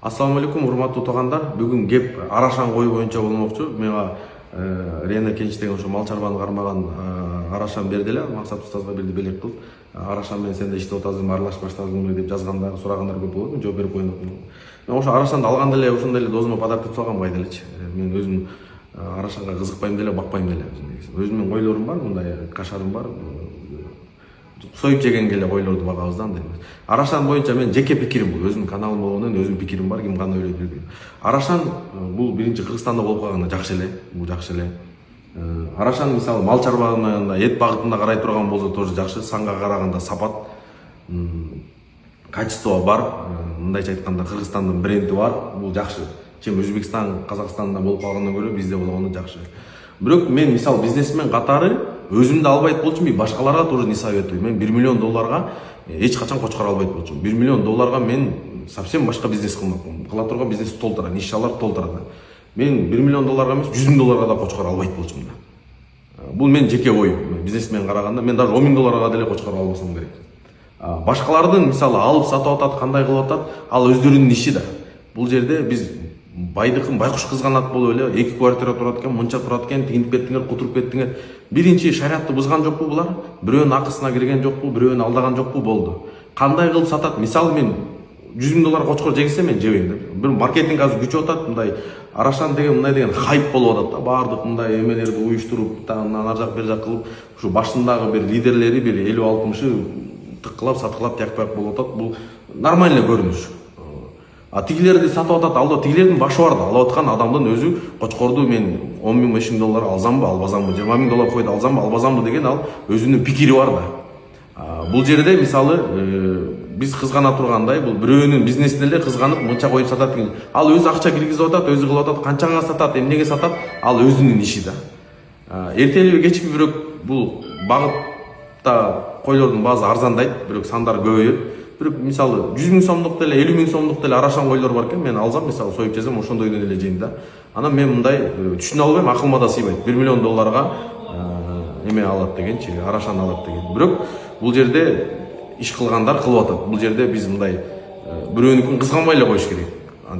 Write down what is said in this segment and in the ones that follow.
Ассаламу алейкум, урматтуу туугандар. Бүгүн кеп Арашан кою боюнча болмокчу. Мага Рена Кенч деген ошо мал чарбаны кармаган Арашан берди эле. Максат устазга бирди белек кылып. Арашан менен сен да иштеп атасың, аралашып баштадың деп жазгандар, сурагандар көп болот. Жооп берип коюйм. Мен ошо Арашанды алганда эле ушундай эле досума подарок деп салгам кайда элечи. Мен өзүм Арашанга кызыкпайм деле, бакпайм деле. Өзүмдүн койлорум бар, мындай кашарым бар. Союп жегенге эле койлорду багабыз да андай. Арашан боюнча мен жеке пикирим бул. Өзүмдүн каналым болгондон өзүмдүн пикирим бар, ким кандай ойлойт билбейм. Арашан бул биринчи Кыргызстанда болуп калганда жакшы эле. Бул жакшы эле. Арашан мисалы мал чарбагына, эт багытында карай турган болсо тоже жакшы. Санга караганда сапат, качество бар. Мындайча айтканда Кыргызстандын бренди бар. Бул жакшы. Чем Өзбекстан, Казакстанда болуп калгандан көрө бизде болгону жакшы. Бирок мен мисал бизнесмен катары өзүмдү албайт болчумун, башкаларга тоже не советую. Мен 1 миллион долларга эч качан кочкор албайт болчумун. 1 миллион долларга мен совсем башка бизнес кылмакмын. Кыла турган бизнес толтура, нишалар толтура да. Мен 1 миллион долларга эмес, 100 000 долларга да кочкор албайт болчумун да. Бул мен жеке оюм. Бизнесмен караганда мен даже 10 000 долларга деле кочкор албасам керек. Башкалардын мисалы алып сатып атат, кандай кылып атат, ал өздөрүнүн иши да. Бул жерде биз байдыкын байкуш кызганат болуп эле, 2 квартира турат экен, мынча турат экен, тигинип кеттиңер, кутуруп кеттиңер. Биринчи шариатты бузган жокпу булар? Бирөөнүн акысына кирген жокпу, бирөөнү алдаган жокпу, болду. Кандай кылып сатат? Мисалы мен 100 000 долларга кочкор жегсе мен жебейм да. Бир маркетинг азыр күчөп атат, мындай Арашан деген мындай деген хайп болуп атат да. Баардык мындай эмелерди уюштуруп, ар жак бер жак кылып, ушу башындагы бир лидерлери бир 50-60-ы тыккылап, саткылап, тияк болуп атат. Бул нормально көрүнүш. Тигилерди сатып атат, алда тигилердин башы бар да. Алып аткан адамдын өзү кочкорду мен 10 000, 5 000 доллар алзамбы, албазамбы, 20 000 доллар койду алзамбы, албазамбы деген ал өзүнүн пикири бар да. Бул жерде мисалы биз кызгана тургандай, бул бирөөнүн бизнесине эле кызганып мынча коюп сатат деген. Ал өзү акча киргизип атат, өзү кылып атат, канчага сатат, эмнеге сатат, ал өзүнүн иши да. Эртелеби кечпи бирок бул багытта койлордун баазы арзандайт, бирок сандары көбөйөт. Бирок мисалы 100 000 сомдук деле, 50 000 сомдук деле Арашан койлор бар экен, мен алсам мисалы союп жесем ошондойдон эле жейм да. Анан мен мындай түшүнө албайм, акылыма да сыйбайт. 1 миллион долларга эме алат дегенчи, Арашан алат деген. Бирок бул жерде иш кылгандар кылып атат. Бул жерде биз мындай бирөөнүкүн кызганбай эле коюш керек.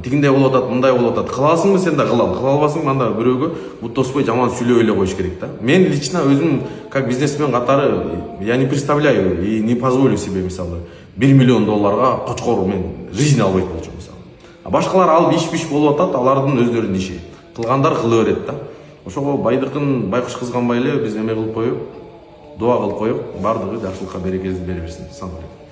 Тигиндей болуп атат, мындай болуп атат. Кыласыңбы сен да кыл, кыла албасаң анда бирөөгө бут тоспой жаман сүйлөп эле коюш керек да. Мен лично өзүм как бизнесмен катары я не представляю и не позволю себе мисалы 1 миллион долларга кочкор мен жизнь албайт болчумун мисалы. Башкалар алып иш болуп атат, алардын өздөрүнүн иши. Кылгандар кыла берет да. Ошого байдыкын байкуш кызганбай эле биз эме кылып коюп, дуа кылып коюп, бардыгы жакшылыкка берекесин бере берсин. Салам алейкум.